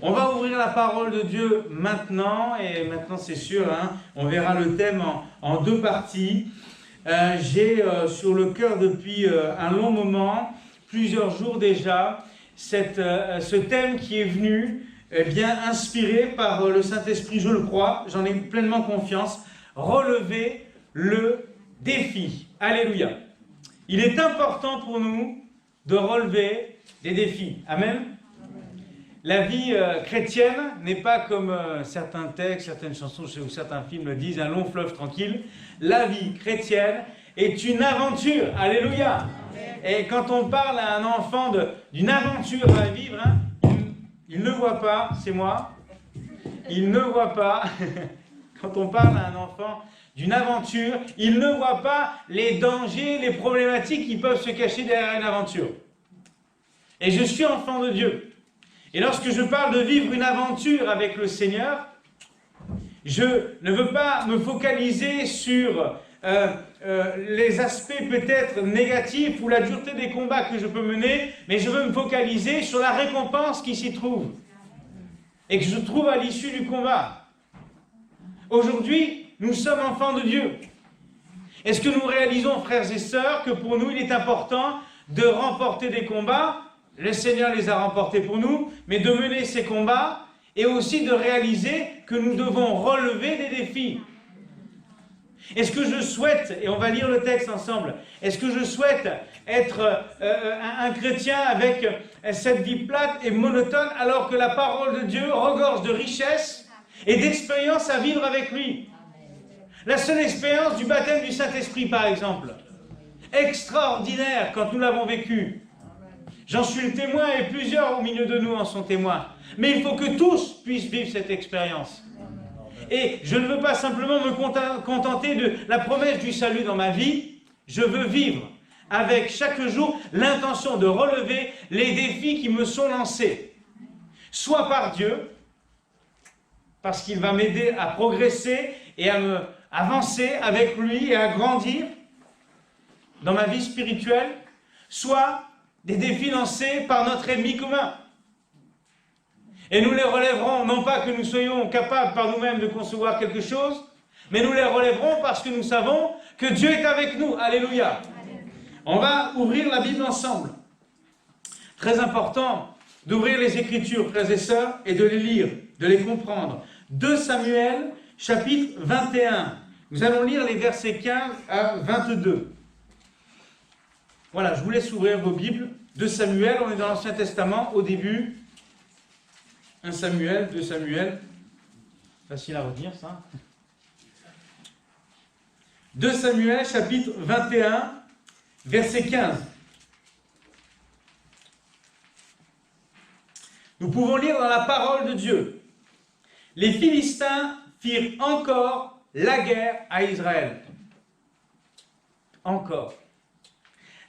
On va ouvrir la parole de Dieu maintenant, et maintenant c'est sûr, on verra le thème en deux parties. J'ai sur le cœur depuis un long moment, plusieurs jours déjà, ce thème qui est venu, bien inspiré par le Saint-Esprit, je le crois, j'en ai pleinement confiance, relever le défi. Alléluia. Il est important pour nous de relever des défis. Amen. La vie chrétienne n'est pas comme certains textes, certaines chansons ou certains films le disent, un long fleuve tranquille. La vie chrétienne est une aventure. Alléluia. Et quand on parle à un enfant d'une aventure à vivre, il ne voit pas, c'est moi, il ne voit pas, quand on parle à un enfant d'une aventure, il ne voit pas les dangers, les problématiques qui peuvent se cacher derrière une aventure. Et je suis enfant de Dieu. Et lorsque je parle de vivre une aventure avec le Seigneur, je ne veux pas me focaliser sur les aspects peut-être négatifs ou la dureté des combats que je peux mener, mais je veux me focaliser sur la récompense qui s'y trouve et que je trouve à l'issue du combat. Aujourd'hui, nous sommes enfants de Dieu. Est-ce que nous réalisons, frères et sœurs, que pour nous, il est important de remporter des combats? Le Seigneur les a remportés pour nous, mais de mener ces combats et aussi de réaliser que nous devons relever des défis. Est-ce que je souhaite, et on va lire le texte ensemble, est-ce que je souhaite être un chrétien avec cette vie plate et monotone alors que la parole de Dieu regorge de richesses et d'expériences à vivre avec lui? La seule expérience du baptême du Saint-Esprit, par exemple, extraordinaire quand nous l'avons vécu. J'en suis le témoin et plusieurs au milieu de nous en sont témoins. Mais il faut que tous puissent vivre cette expérience. Et je ne veux pas simplement me contenter de la promesse du salut dans ma vie. Je veux vivre avec chaque jour l'intention de relever les défis qui me sont lancés. Soit par Dieu, parce qu'il va m'aider à progresser et à me avancer avec lui et à grandir dans ma vie spirituelle, soit des défis lancés par notre ennemi commun. Et nous les relèverons, non pas que nous soyons capables par nous-mêmes de concevoir quelque chose, mais nous les relèverons parce que nous savons que Dieu est avec nous. Alléluia. On va ouvrir la Bible ensemble. Très important d'ouvrir les Écritures, frères et sœurs, et de les lire, de les comprendre. 2 Samuel, chapitre 21. Nous allons lire les versets 15 à 22. Voilà, je vous laisse ouvrir vos Bibles. 2 Samuel, on est dans l'Ancien Testament, au début. 1 Samuel, 2 Samuel. Facile à retenir, ça. 2 Samuel, chapitre 21, verset 15. Nous pouvons lire dans la parole de Dieu. Les Philistins firent encore la guerre à Israël. Encore.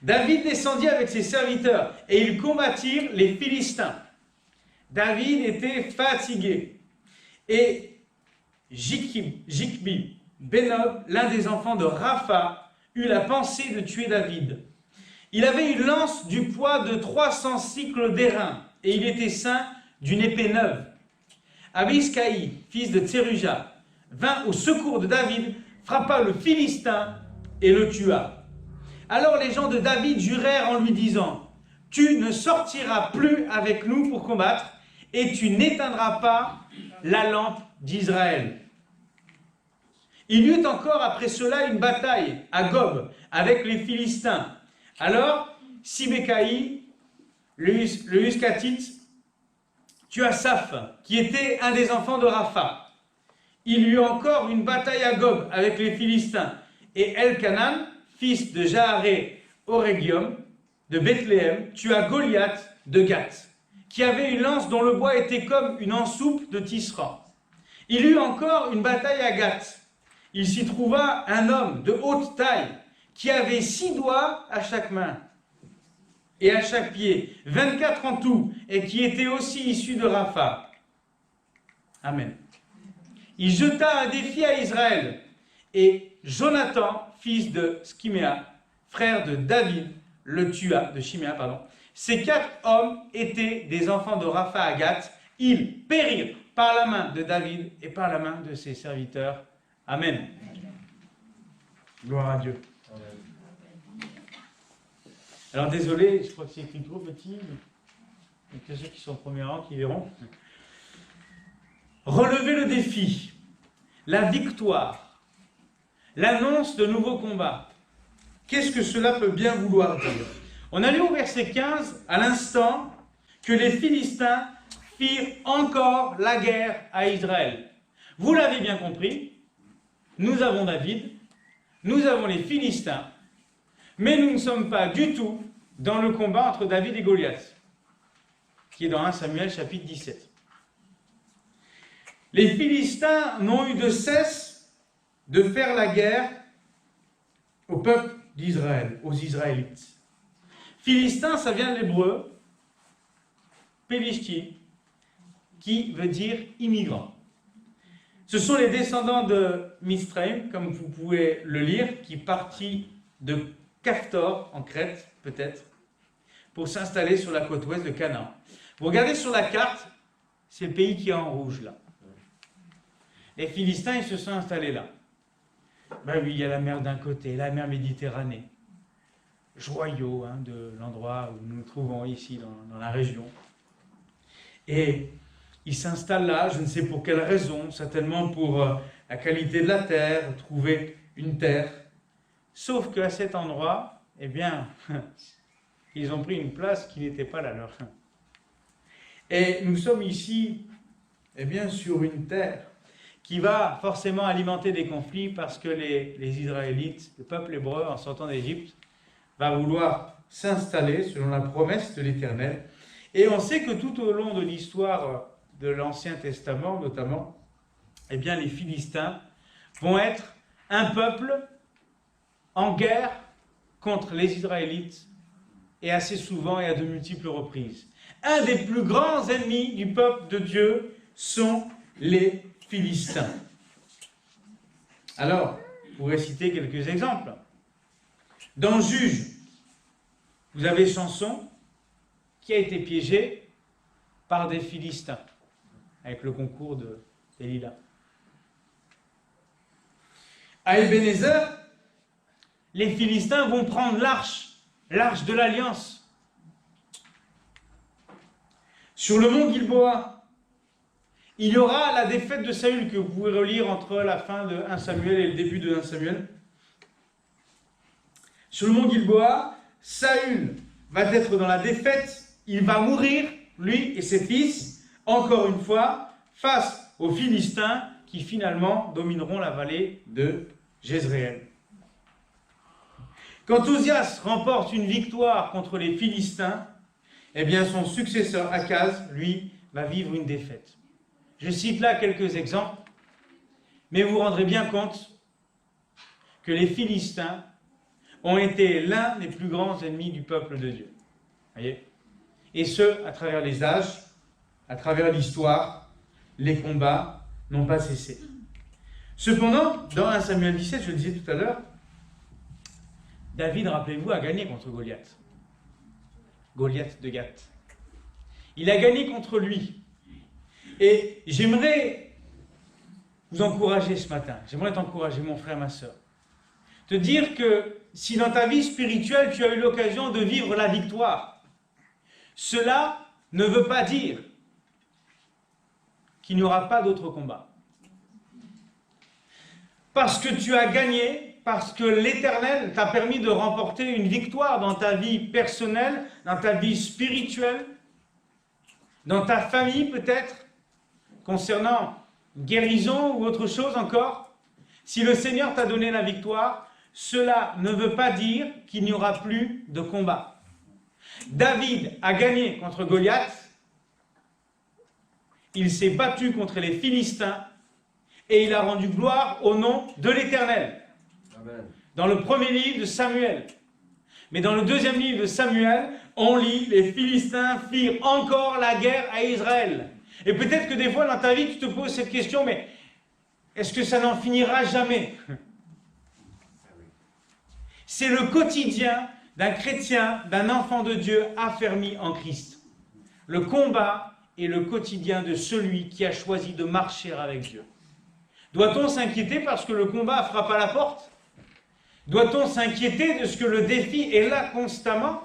David descendit avec ses serviteurs et ils combattirent les Philistins. David était fatigué. Et Jikbi, Benob, l'un des enfants de Rapha, eut la pensée de tuer David. Il avait une lance du poids de 300 cycles d'airain et il était ceint d'une épée neuve. Abiscaï, fils de Tseruja, vint au secours de David, frappa le Philistin et le tua. Alors les gens de David jurèrent en lui disant, « Tu ne sortiras plus avec nous pour combattre, et tu n'éteindras pas la lampe d'Israël. » Il y eut encore après cela une bataille à Gob avec les Philistins. Alors Sibécaï, le Huskatite, tua Saph, qui était un des enfants de Rapha. Il y eut encore une bataille à Gob avec les Philistins, et Elkanan, fils de Jaharé Orégium, de Bethléem, tua Goliath de Gath, qui avait une lance dont le bois était comme une ensoupe de tisserand. Il y eut encore une bataille à Gath. Il s'y trouva un homme de haute taille, qui avait 6 doigts à chaque main, et à chaque pied, 24 en tout, et qui était aussi issu de Rapha. Amen. Il jeta un défi à Israël, et Jonathan, fils de Skiméa, frère de David, le tua, de Chiméa, pardon. Ces 4 hommes étaient des enfants de Rapha à Gath. ils périrent par la main de David et par la main de ses serviteurs. Amen. Gloire à Dieu. Alors désolé, je crois que c'est écrit trop petit, mais que ceux qui sont au premier rang qui verront. Relever le défi, la victoire, l'annonce de nouveaux combats. Qu'est-ce que cela peut bien vouloir dire? On a lu au verset 15, à l'instant, que les Philistins firent encore la guerre à Israël. Vous l'avez bien compris, nous avons David, nous avons les Philistins, mais nous ne sommes pas du tout dans le combat entre David et Goliath, qui est dans 1 Samuel chapitre 17. Les Philistins n'ont eu de cesse de faire la guerre au peuple d'Israël, aux Israélites. Philistin, ça vient de l'hébreu, Pélishti, qui veut dire immigrant. Ce sont les descendants de Misraim, comme vous pouvez le lire, qui partit de Caftor, en Crète, peut-être, pour s'installer sur la côte ouest de Canaan. Vous regardez sur la carte, c'est le pays qui est en rouge, là. Les Philistins, ils se sont installés là. Ben oui, il y a la mer d'un côté, la mer Méditerranée. Joyau de l'endroit où nous nous trouvons ici, dans la région. Et ils s'installent là, je ne sais pour quelle raison, certainement pour la qualité de la terre, trouver une terre. Sauf qu'à cet endroit, eh bien, ils ont pris une place qui n'était pas la leur. Et nous sommes ici, eh bien, sur une terre qui va forcément alimenter des conflits parce que les Israélites, le peuple hébreu, en sortant d'Égypte, va vouloir s'installer selon la promesse de l'Éternel. Et on sait que tout au long de l'histoire de l'Ancien Testament, notamment, eh bien, les Philistins vont être un peuple en guerre contre les Israélites, et assez souvent et à de multiples reprises. Un des plus grands ennemis du peuple de Dieu sont les Philistins. Alors, je pourrais citer quelques exemples. Dans Juge, vous avez Samson qui a été piégé par des Philistins, avec le concours de Delilah. À Ebenezer, les Philistins vont prendre l'arche de l'Alliance. Sur le mont Gilboa, il y aura la défaite de Saül, que vous pouvez relire entre la fin de 1 Samuel et le début de 1 Samuel. Sur le mont Gilboa, Saül va être dans la défaite, il va mourir, lui et ses fils, encore une fois, face aux Philistins qui finalement domineront la vallée de Jezréel. Quand Osias remporte une victoire contre les Philistins, eh bien son successeur Akaz, lui, va vivre une défaite. Je cite là quelques exemples, mais vous vous rendrez bien compte que les Philistins ont été l'un des plus grands ennemis du peuple de Dieu. Voyez ? Et ce, à travers les âges, à travers l'histoire, les combats n'ont pas cessé. Cependant, dans 1 Samuel 17, je le disais tout à l'heure, David, rappelez-vous, a gagné contre Goliath. Goliath de Gath. Il a gagné contre lui. Et j'aimerais vous encourager ce matin, j'aimerais t'encourager, mon frère, ma soeur, te dire que si dans ta vie spirituelle, tu as eu l'occasion de vivre la victoire, cela ne veut pas dire qu'il n'y aura pas d'autres combats. Parce que tu as gagné, parce que l'Éternel t'a permis de remporter une victoire dans ta vie personnelle, dans ta vie spirituelle, dans ta famille peut-être, concernant guérison ou autre chose encore. Si le Seigneur t'a donné la victoire, cela ne veut pas dire qu'il n'y aura plus de combat. David a gagné contre Goliath, il s'est battu contre les Philistins et il a rendu gloire au nom de l'Éternel. Amen. Dans le premier livre de Samuel. Mais dans le deuxième livre de Samuel, on lit « Les Philistins firent encore la guerre à Israël ». Et peut-être que des fois dans ta vie, tu te poses cette question, mais est-ce que ça n'en finira jamais? C'est le quotidien d'un chrétien, d'un enfant de Dieu affermi en Christ. Le combat est le quotidien de celui qui a choisi de marcher avec Dieu. Doit-on s'inquiéter parce que le combat frappe à la porte? Doit-on s'inquiéter de ce que le défi est là constamment?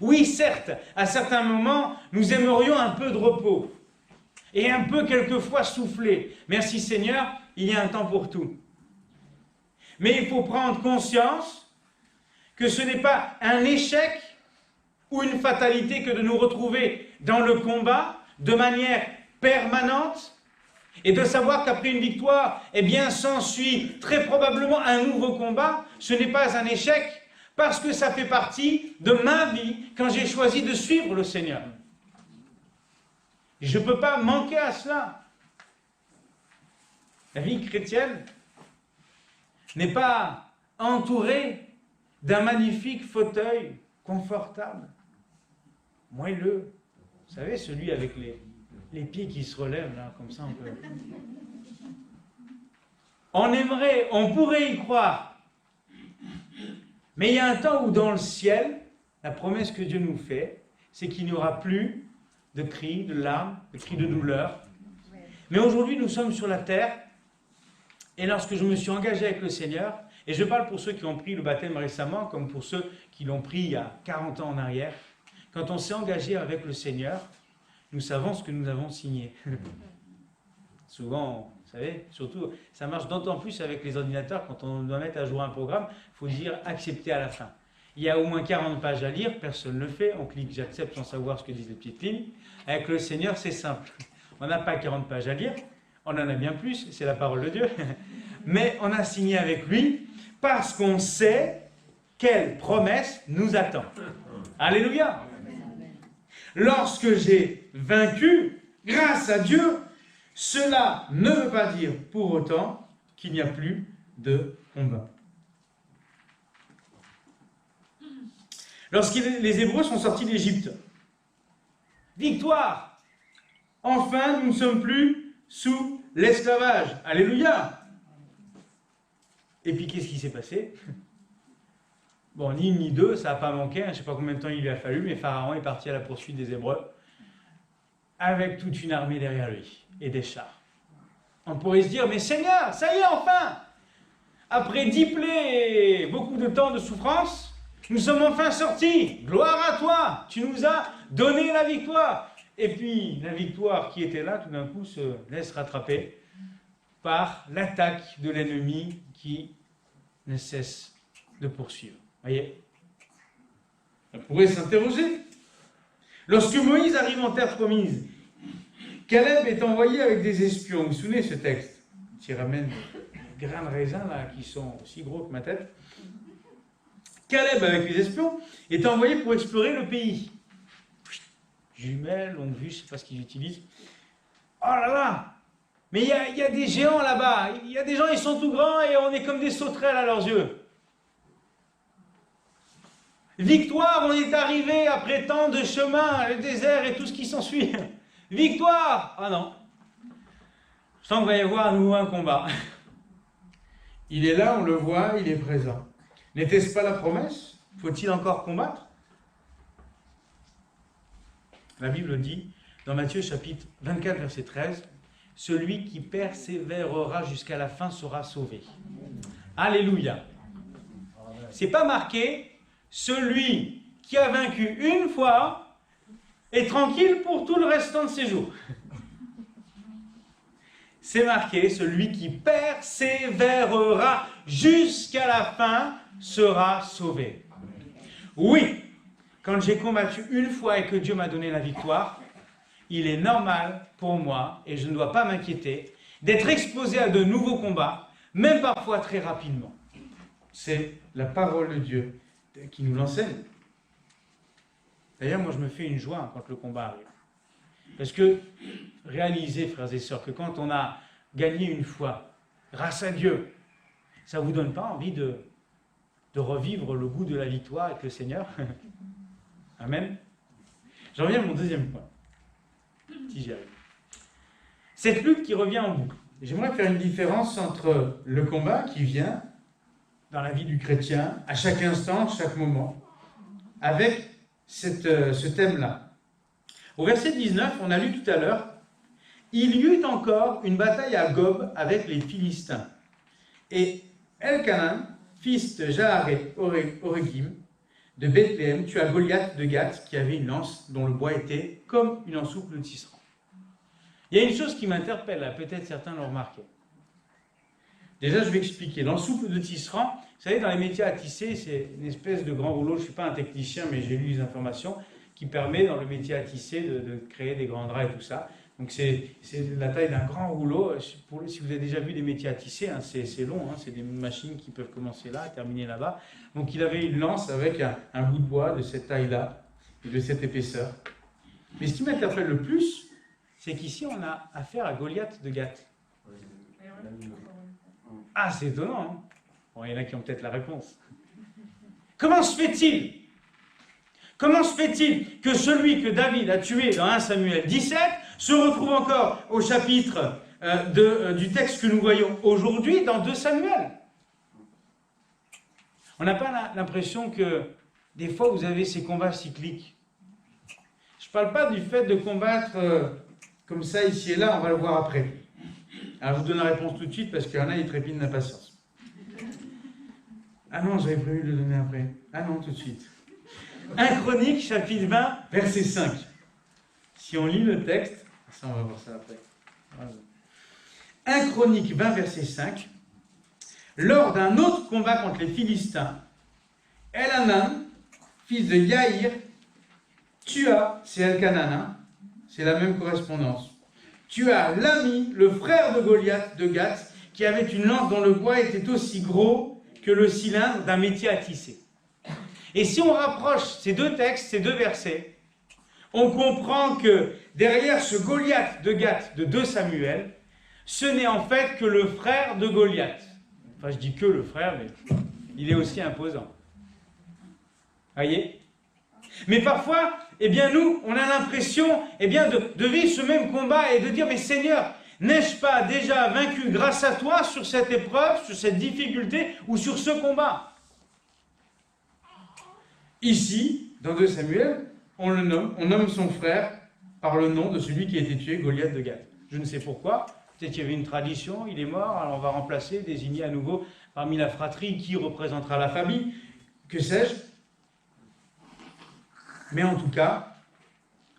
Oui, certes, à certains moments, nous aimerions un peu de repos et un peu quelquefois souffler. Merci Seigneur, il y a un temps pour tout. Mais il faut prendre conscience que ce n'est pas un échec ou une fatalité que de nous retrouver dans le combat de manière permanente et de savoir qu'après une victoire, eh bien, s'ensuit très probablement un nouveau combat. Ce n'est pas un échec parce que ça fait partie de ma vie quand j'ai choisi de suivre le Seigneur. Je ne peux pas manquer à cela. La vie chrétienne n'est pas entourée d'un magnifique fauteuil confortable, moelleux. Vous savez, celui avec les pieds qui se relèvent, là, comme ça, on peut... On aimerait, on pourrait y croire. Mais il y a un temps où dans le ciel, la promesse que Dieu nous fait, c'est qu'il n'y aura plus de cris, de larmes, de cris de douleur. Mais aujourd'hui, nous sommes sur la terre, et lorsque je me suis engagé avec le Seigneur, et je parle pour ceux qui ont pris le baptême récemment, comme pour ceux qui l'ont pris il y a 40 ans en arrière, quand on s'est engagé avec le Seigneur, nous savons ce que nous avons signé. Souvent, vous savez, surtout, ça marche d'autant plus avec les ordinateurs, quand on doit mettre à jour un programme, il faut dire accepter à la fin. Il y a au moins 40 pages à lire, personne ne le fait, on clique j'accepte sans savoir ce que disent les petites lignes. Avec le Seigneur, c'est simple. On n'a pas 40 pages à lire, on en a bien plus, c'est la parole de Dieu, mais on a signé avec lui parce qu'on sait quelle promesse nous attend. Alléluia! Lorsque j'ai vaincu, grâce à Dieu, cela ne veut pas dire pour autant qu'il n'y a plus de combat. Lorsque les Hébreux sont sortis d'Égypte, victoire! Enfin, nous ne sommes plus sous l'esclavage. Alléluia! Et puis, qu'est-ce qui s'est passé? Bon, ni une ni deux, ça n'a pas manqué, je ne sais pas combien de temps il lui a fallu, mais Pharaon est parti à la poursuite des Hébreux, avec toute une armée derrière lui, et des chars. On pourrait se dire, mais Seigneur, ça y est, enfin! Après 10 plaies et beaucoup de temps de souffrance, nous sommes enfin sortis. Gloire à toi, tu nous as donné la victoire. Et puis, la victoire qui était là, tout d'un coup, se laisse rattraper par l'attaque de l'ennemi qui ne cesse de poursuivre. Voyez, on pourrait s'interroger. Lorsque Moïse arrive en terre promise, Caleb est envoyé avec des espions. Vous vous souvenez de ce texte? Il ramène des grains de raisin là, qui sont aussi gros que ma tête. Caleb, avec les espions, est envoyé pour explorer le pays. Jumelles, longue vue, je ne sais pas ce qu'ils utilisent. Oh là là! Mais il y a des géants là-bas. Il y a des gens, ils sont tout grands et on est comme des sauterelles à leurs yeux. Victoire, on est arrivé après tant de chemins, le désert et tout ce qui s'ensuit. Victoire! Ah non. Je sens qu'il va y avoir à nouveau un combat. Il est là, on le voit, il est présent. N'était-ce pas la promesse? Faut-il encore combattre? La Bible dit, dans Matthieu chapitre 24, verset 13, « Celui qui persévérera jusqu'à la fin sera sauvé. » Alléluia. C'est pas marqué « Celui qui a vaincu une fois est tranquille pour tout le restant de ses jours. » C'est marqué « Celui qui persévérera jusqu'à la fin sera sauvé. » Oui, quand j'ai combattu une fois et que Dieu m'a donné la victoire, il est normal pour moi, et je ne dois pas m'inquiéter, d'être exposé à de nouveaux combats, même parfois très rapidement. C'est la parole de Dieu qui nous l'enseigne. D'ailleurs, moi je me fais une joie quand le combat arrive. Parce que, réalisez, frères et sœurs, que quand on a gagné une fois, grâce à Dieu, ça ne vous donne pas envie de revivre le goût de la victoire avec le Seigneur? Amen. J'en reviens à mon deuxième point. Si j'y arrive. Cette lutte qui revient en boucle. J'aimerais faire une différence entre le combat qui vient dans la vie du chrétien, à chaque instant, chaque moment, avec ce thème-là. Au verset 19, on a lu tout à l'heure, il y eut encore une bataille à Gob avec les Philistins. Et Elkanan, fils de Jaaré Oregim, de Bethléem, tua Goliath de Gath, qui avait une lance dont le bois était comme une ensouple de tisserand. Il y a une chose qui m'interpelle, là, peut-être certains l'ont remarqué. Déjà, je vais expliquer. L'ensouple de tisserand, vous savez, dans les métiers à tisser, c'est une espèce de grand rouleau. Je ne suis pas un technicien, mais j'ai lu les informations, qui permet, dans le métier à tisser, de créer des grands draps et tout ça. Donc, c'est la taille d'un grand rouleau. Si vous avez déjà vu des métiers à tisser, hein, c'est long, hein, c'est des machines qui peuvent commencer là, terminer là-bas. Donc, il avait une lance avec un bout de bois de cette taille-là, et de cette épaisseur. Mais ce qui m'interpelle le plus, c'est qu'ici, on a affaire à Goliath de Gath. Ah, c'est étonnant, hein? Bon, il y en a qui ont peut-être la réponse. Comment se fait-il que celui que David a tué dans 1 Samuel 17 se retrouve encore au chapitre du texte que nous voyons aujourd'hui dans 2 Samuel? On n'a pas l'impression que des fois vous avez ces combats cycliques. Je ne parle pas du fait de combattre comme ça ici et là, on va le voir après. Alors je vous donne la réponse tout de suite parce qu'il y en a, ils trépignent d'impatience. Ah non, j'avais prévu de le donner après. Ah non, tout de suite. 1 Chronique, chapitre 20, verset 5. Si on lit le texte, ça on va voir ça après. 1 Chronique 20, verset 5. Lors d'un autre combat contre les Philistins, Elhanan, fils de Yaïr, tua, c'est Elkanan, hein, c'est la même correspondance, tua l'ami, le frère de Goliath de Gath, qui avait une lance dont le bois était aussi gros que le cylindre d'un métier à tisser. Et si on rapproche ces deux textes, ces deux versets, on comprend que derrière ce Goliath de Gath de 2 Samuel, ce n'est en fait que le frère de Goliath. Enfin, je dis que le frère, mais il est aussi imposant. Voyez? Mais parfois, eh bien nous, on a l'impression eh bien, de vivre ce même combat et de dire, mais Seigneur, n'ai-je pas déjà vaincu grâce à toi sur cette épreuve, sur cette difficulté ou sur ce combat? Ici, dans 2 Samuel, on nomme son frère par le nom de celui qui a été tué, Goliath de Gath. Je ne sais pourquoi, peut-être qu'il y avait une tradition, il est mort, alors on va remplacer, désigner à nouveau parmi la fratrie qui représentera la famille, que sais-je. Mais en tout cas,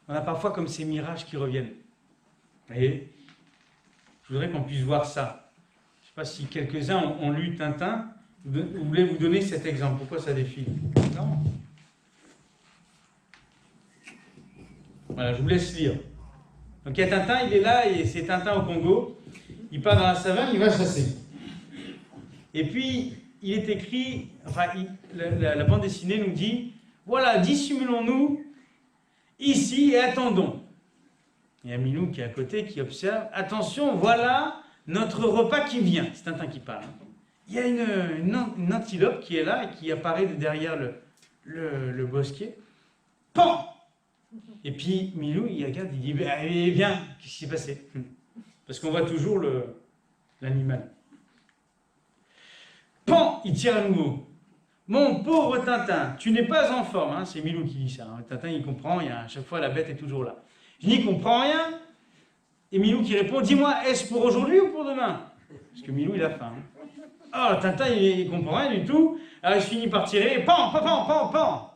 on a parfois comme ces mirages qui reviennent. Vous voyez? Je voudrais qu'on puisse voir ça. Je ne sais pas si quelques-uns ont lu Tintin. Je voulais vous donner cet exemple. Pourquoi ça défile? Non. Voilà, je vous laisse lire. Donc il y a Tintin, il est là, et c'est Tintin au Congo. Il part dans la savane, il va chasser. Et puis, il est écrit, enfin, la bande dessinée nous dit, voilà, dissimulons-nous ici et attendons. Il y a Milou qui est à côté, qui observe. Attention, voilà notre repas qui vient. C'est Tintin qui parle. Il y a une antilope qui est là et qui apparaît derrière le bosquet. Pan! Et puis Milou, il regarde, il dit, eh bien, qu'est-ce qui s'est passé? Parce qu'on voit toujours l'animal. Pan! Il tire à nouveau. Mon pauvre Tintin, tu n'es pas en forme. Hein, c'est Milou qui dit ça. Hein. Tintin, il comprend, à chaque fois, la bête est toujours là. Je n'y comprends rien. Et Milou qui répond, dis-moi, est-ce pour aujourd'hui ou pour demain? Parce que Milou, il a faim. Hein. Oh, Tintin, il ne comprend rien du tout. Alors, il finit par tirer, pan, pan, pan, pan, pan.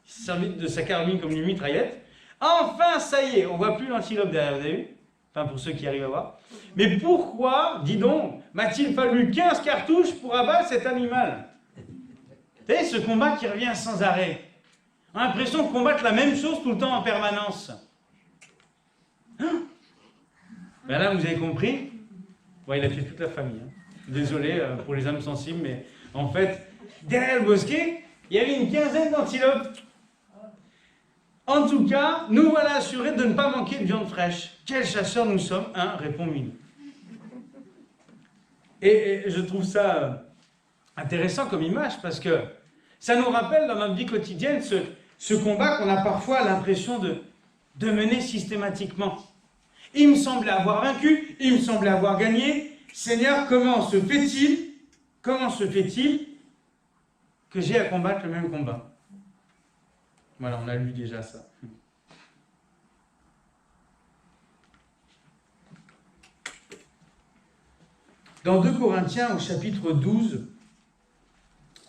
Il se servi de sa carabine comme une mitraillette. Enfin, ça y est, on ne voit plus l'antilope derrière, vous avez vu? Enfin, pour ceux qui arrivent à voir. Mais pourquoi, dis donc, m'a-t-il fallu 15 cartouches pour abattre cet animal? Vous savez, ce combat qui revient sans arrêt. On a l'impression de combattre la même chose tout le temps en permanence. Hein? Ben là, vous avez compris? Bon, il a fait toute la famille. Hein. Désolé pour les âmes sensibles, mais en fait, derrière le bosquet, il y avait une quinzaine d'antilopes. En tout cas, nous voilà assurés de ne pas manquer de viande fraîche. Quels chasseurs nous sommes, hein, répond Milou. Et je trouve ça intéressant comme image parce que ça nous rappelle dans notre vie quotidienne ce combat qu'on a parfois l'impression de mener systématiquement. Il me semblait avoir vaincu, il me semblait avoir gagné. Seigneur, comment se fait-il que j'ai à combattre le même combat? Voilà, on a lu déjà ça. Dans 2 Corinthiens, au chapitre 12,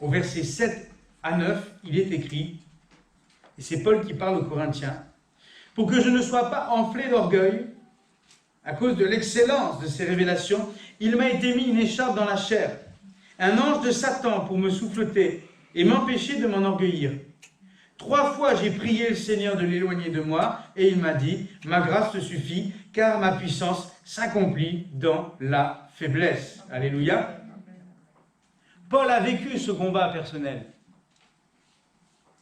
au verset 7 à 9, il est écrit, et c'est Paul qui parle aux Corinthiens, « Pour que je ne sois pas enflé d'orgueil, à cause de l'excellence de ces révélations, il m'a été mis une écharpe dans la chair, un ange de Satan pour me souffleter et m'empêcher de m'enorgueillir. 3 fois j'ai prié le Seigneur de l'éloigner de moi, et il m'a dit, ma grâce te suffit, car ma puissance s'accomplit dans la faiblesse. » Alléluia. Paul a vécu ce combat personnel.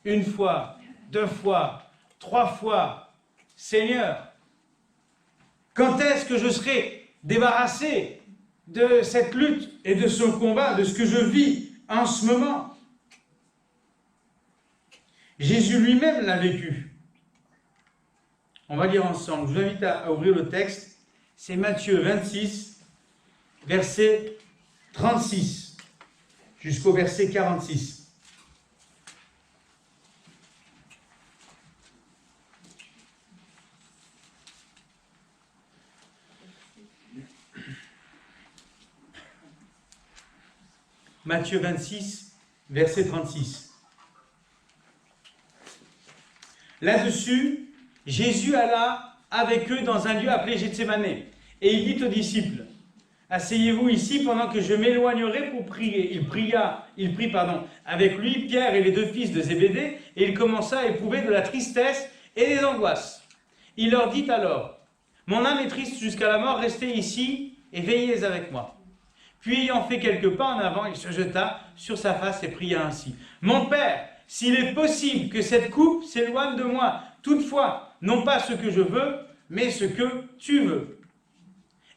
1 fois, 2 fois, 3 fois. Seigneur, quand est-ce que je serai débarrassé de cette lutte et de ce combat, de ce que je vis en ce moment? Jésus lui-même l'a vécu. On va lire ensemble. Je vous invite à ouvrir le texte. C'est Matthieu 26, verset 36, jusqu'au verset 46. Matthieu 26, verset 36. Là-dessus, Jésus alla avec eux dans un lieu appelé Gethsémane, et il dit aux disciples, « Asseyez-vous ici pendant que je m'éloignerai pour prier. » Il prit avec lui Pierre et les 2 fils de Zébédée, et il commença à éprouver de la tristesse et des angoisses. Il leur dit alors, « Mon âme est triste jusqu'à la mort, restez ici et veillez avec moi. » Puis, ayant fait quelques pas en avant, il se jeta sur sa face et pria ainsi. « Mon Père, s'il est possible que cette coupe s'éloigne de moi, toutefois, non pas ce que je veux, mais ce que tu veux. »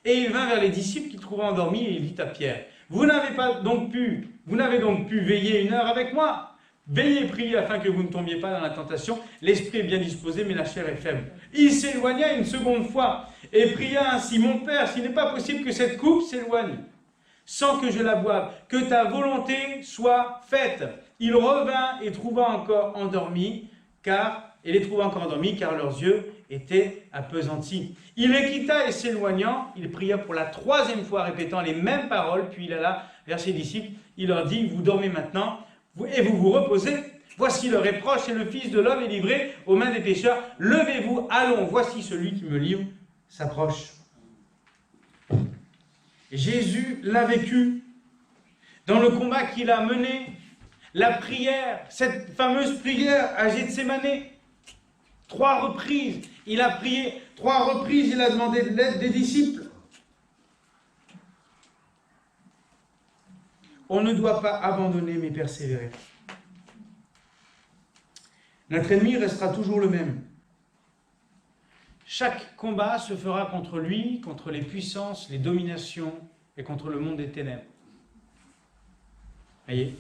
Et il vint vers les disciples qu'il trouva endormis et il dit à Pierre, « Vous n'avez donc pu veiller 1 heure avec moi? Veillez et priez afin que vous ne tombiez pas dans la tentation. L'esprit est bien disposé, mais la chair est faible. » Il s'éloigna une seconde fois et pria ainsi, « Mon Père, s'il n'est pas possible que cette coupe s'éloigne, sans que je la boive, que ta volonté soit faite. » Il revint et les trouva encore endormis, car leurs yeux étaient appesantis. Il les quitta et s'éloignant, il pria pour la 3e fois, répétant les mêmes paroles, puis il alla vers ses disciples. Il leur dit, « Vous dormez maintenant, et vous vous reposez. Voici le reproche, et le Fils de l'homme est livré aux mains des pécheurs. Levez-vous, allons, voici celui qui me livre s'approche. » Jésus l'a vécu dans le combat qu'il a mené, la prière, cette fameuse prière à Gethsémane. 3 reprises, il a prié, 3 reprises, il a demandé de l'aide des disciples. On ne doit pas abandonner mais persévérer. Notre ennemi restera toujours le même. Chaque combat se fera contre lui, contre les puissances, les dominations et contre le monde des ténèbres. Voyez?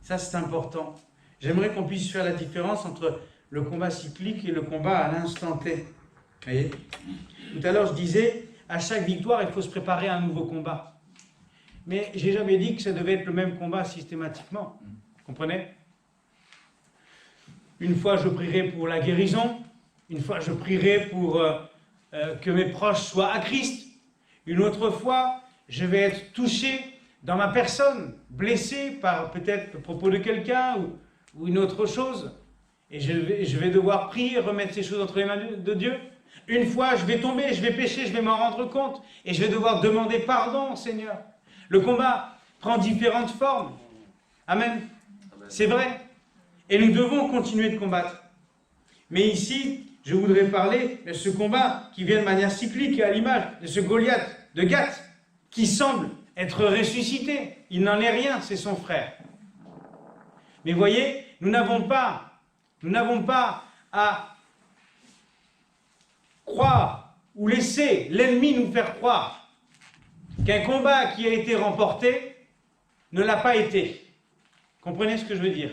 Ça, c'est important. J'aimerais qu'on puisse faire la différence entre le combat cyclique et le combat à l'instant T. Voyez? Tout à l'heure, je disais, à chaque victoire, il faut se préparer à un nouveau combat. Mais je n'ai jamais dit que ça devait être le même combat systématiquement. Vous comprenez? Une fois, je prierai pour la guérison. Une fois, je prierai pour que mes proches soient à Christ. Une autre fois, je vais être touché dans ma personne, blessé par peut-être le propos de quelqu'un ou une autre chose. Et je vais devoir prier, remettre ces choses entre les mains de Dieu. Une fois, je vais tomber, je vais pécher, je vais m'en rendre compte. Et je vais devoir demander pardon au Seigneur. Le combat prend différentes formes. Amen. C'est vrai. Et nous devons continuer de combattre. Mais ici, je voudrais parler de ce combat qui vient de manière cyclique et à l'image de ce Goliath de Gath qui semble être ressuscité. Il n'en est rien, c'est son frère. Mais voyez, nous n'avons pas à croire ou laisser l'ennemi nous faire croire qu'un combat qui a été remporté ne l'a pas été. Comprenez ce que je veux dire?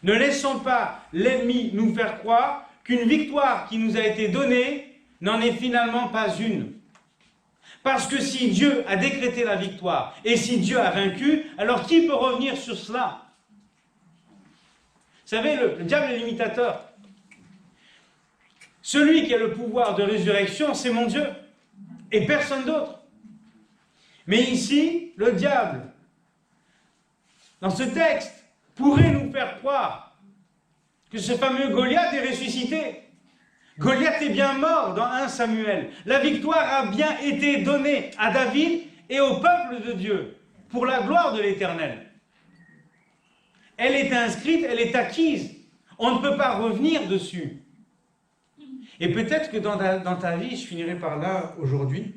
Ne laissons pas l'ennemi nous faire croire qu'une victoire qui nous a été donnée n'en est finalement pas une. Parce que si Dieu a décrété la victoire et si Dieu a vaincu, alors qui peut revenir sur cela? Vous savez, le diable est l'imitateur. Celui qui a le pouvoir de résurrection, c'est mon Dieu et personne d'autre. Mais ici, le diable, dans ce texte, pourrait nous faire croire que ce fameux Goliath est ressuscité. Goliath est bien mort dans 1 Samuel. La victoire a bien été donnée à David et au peuple de Dieu pour la gloire de l'Éternel. Elle est inscrite, elle est acquise. On ne peut pas revenir dessus. Et peut-être que dans ta vie, je finirai par là aujourd'hui,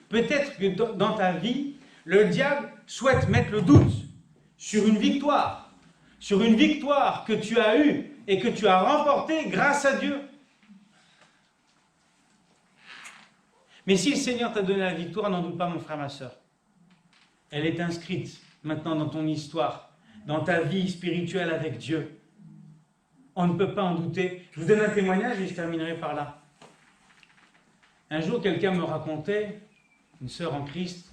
peut-être que dans ta vie, le diable souhaite mettre le doute sur une victoire que tu as eue et que tu as remportée grâce à Dieu. Mais si le Seigneur t'a donné la victoire, n'en doute pas, mon frère, ma soeur. Elle est inscrite maintenant dans ton histoire, dans ta vie spirituelle avec Dieu. On ne peut pas en douter. Je vous donne un témoignage et je terminerai par là. Un jour, quelqu'un me racontait, une sœur en Christ,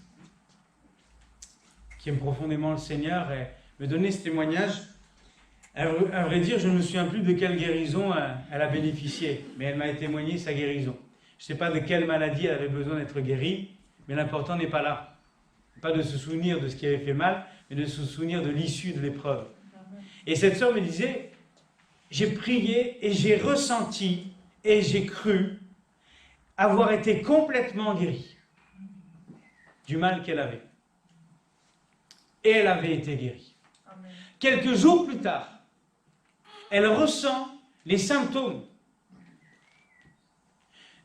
qui aime profondément le Seigneur, et me donnait ce témoignage. À vrai dire, je ne me souviens plus de quelle guérison elle a bénéficié, mais elle m'a témoigné sa guérison. Je ne sais pas de quelle maladie elle avait besoin d'être guérie, mais l'important n'est pas là. Pas de se souvenir de ce qui avait fait mal, mais de se souvenir de l'issue de l'épreuve. Et cette sœur me disait, j'ai prié et j'ai ressenti et j'ai cru avoir été complètement guérie du mal qu'elle avait. Et elle avait été guérie. Amen. Quelques jours plus tard, elle ressent les symptômes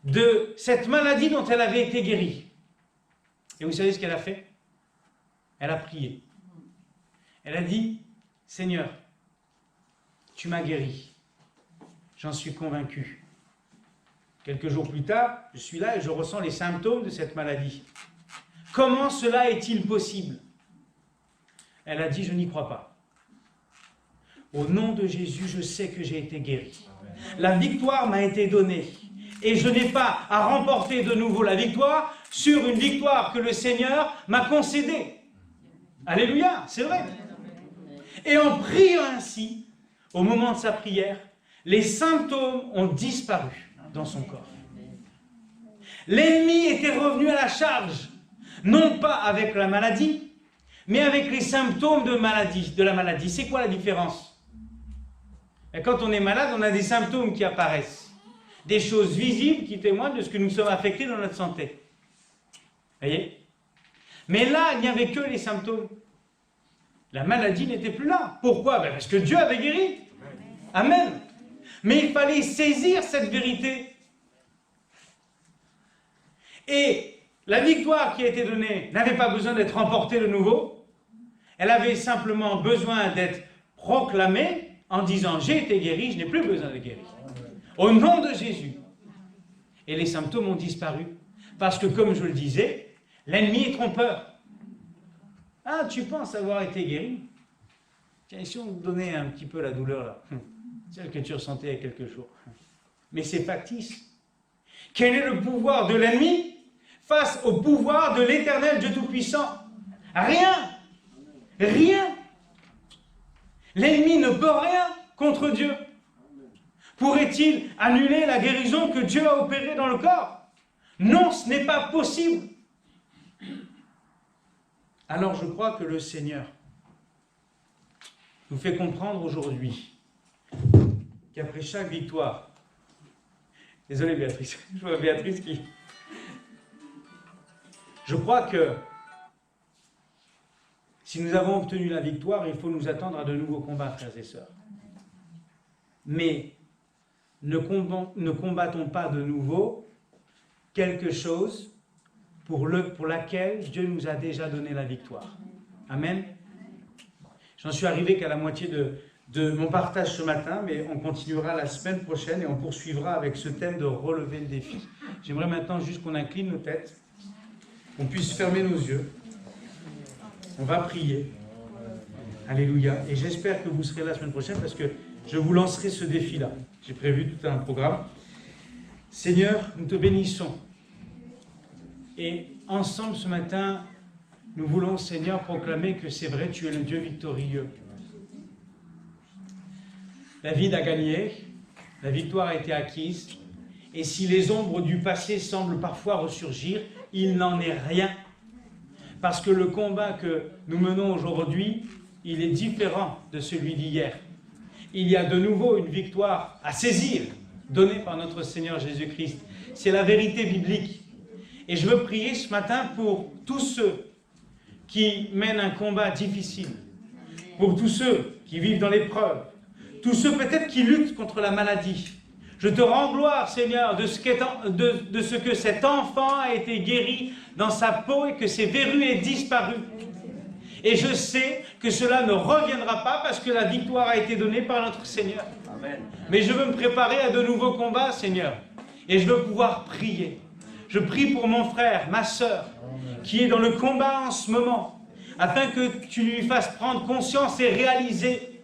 de cette maladie dont elle avait été guérie. Et vous savez ce qu'elle a fait? Elle a prié. Elle a dit, Seigneur, tu m'as guéri. J'en suis convaincu. Quelques jours plus tard, je suis là et je ressens les symptômes de cette maladie. Comment cela est-il possible? Elle a dit, je n'y crois pas. Au nom de Jésus, je sais que j'ai été guéri. La victoire m'a été donnée. Et je n'ai pas à remporter de nouveau la victoire sur une victoire que le Seigneur m'a concédée. Alléluia, c'est vrai. Et en priant ainsi, au moment de sa prière, les symptômes ont disparu dans son corps. L'ennemi était revenu à la charge, non pas avec la maladie, mais avec les symptômes de la maladie. C'est quoi la différence? Et quand on est malade, on a des symptômes qui apparaissent. Des choses visibles qui témoignent de ce que nous sommes affectés dans notre santé. Vous voyez? Mais là, il n'y avait que les symptômes. La maladie n'était plus là. Pourquoi? Parce que Dieu avait guéri. Amen. Mais il fallait saisir cette vérité. Et la victoire qui a été donnée n'avait pas besoin d'être remportée de nouveau. Elle avait simplement besoin d'être proclamée en disant « J'ai été guéri, je n'ai plus besoin de guérir. » Au nom de Jésus. Et les symptômes ont disparu. Parce que, comme je le disais, l'ennemi est trompeur. Ah, tu penses avoir été guéri? Tiens, si on te donnait un petit peu la douleur là, celle que tu ressentais il y a quelques jours. Mais c'est factice. Quel est le pouvoir de l'ennemi face au pouvoir de l'Éternel Dieu Tout-Puissant? Rien. Rien. L'ennemi ne peut rien contre Dieu. Pourrait-il annuler la guérison que Dieu a opérée dans le corps? Non, ce n'est pas possible. Alors je crois que le Seigneur nous fait comprendre aujourd'hui qu'après chaque victoire, désolé Béatrice, je vois Béatrice qui... Je crois que si nous avons obtenu la victoire, il faut nous attendre à de nouveaux combats, frères et sœurs. Mais ne combattons pas de nouveau quelque chose pour laquelle Dieu nous a déjà donné la victoire. Amen. J'en suis arrivé qu'à la moitié de mon partage ce matin, mais on continuera la semaine prochaine et on poursuivra avec ce thème de relever le défi. J'aimerais maintenant juste qu'on incline nos têtes, qu'on puisse fermer nos yeux. On va prier. Alléluia. Et j'espère que vous serez là la semaine prochaine parce que je vous lancerai ce défi-là. J'ai prévu tout un programme. Seigneur, nous te bénissons. Et ensemble ce matin, nous voulons, Seigneur, proclamer que c'est vrai, tu es le Dieu victorieux. David a gagné, la victoire a été acquise, et si les ombres du passé semblent parfois ressurgir, il n'en est rien Parce que le combat que nous menons aujourd'hui, il est différent de celui d'hier. Il y a de nouveau une victoire à saisir, donnée par notre Seigneur Jésus-Christ. C'est la vérité biblique. Et je veux prier ce matin pour tous ceux qui mènent un combat difficile, pour tous ceux qui vivent dans l'épreuve, tous ceux peut-être qui luttent contre la maladie. Je te rends gloire, Seigneur, de ce que cet enfant a été guéri dans sa peau et que ses verrues aient disparu. Et je sais que cela ne reviendra pas parce que la victoire a été donnée par notre Seigneur. Amen. Mais je veux me préparer à de nouveaux combats, Seigneur. Et je veux pouvoir prier. Je prie pour mon frère, ma sœur, qui est dans le combat en ce moment, afin que tu lui fasses prendre conscience et réaliser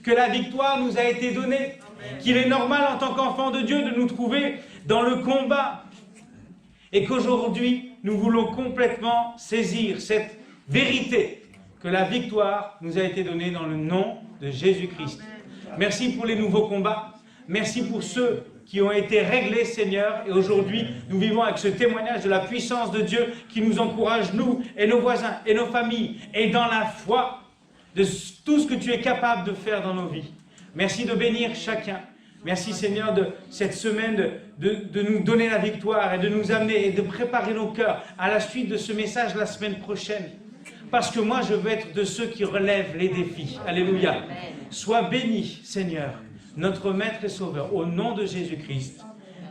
que la victoire nous a été donnée, qu'il est normal en tant qu'enfant de Dieu de nous trouver dans le combat, et qu'aujourd'hui, nous voulons complètement saisir cette vérité, que la victoire nous a été donnée dans le nom de Jésus-Christ. Merci pour les nouveaux combats, merci pour ceux qui ont été réglés, Seigneur, et aujourd'hui, nous vivons avec ce témoignage de la puissance de Dieu qui nous encourage, nous et nos voisins et nos familles, et dans la foi de tout ce que tu es capable de faire dans nos vies. Merci de bénir chacun. Merci, Seigneur, de cette semaine, de nous donner la victoire et de nous amener et de préparer nos cœurs à la suite de ce message la semaine prochaine. Parce que moi, je veux être de ceux qui relèvent les défis. Alléluia. Sois béni, Seigneur, notre Maître et Sauveur, au nom de Jésus-Christ.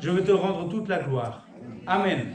Je veux te rendre toute la gloire. Amen.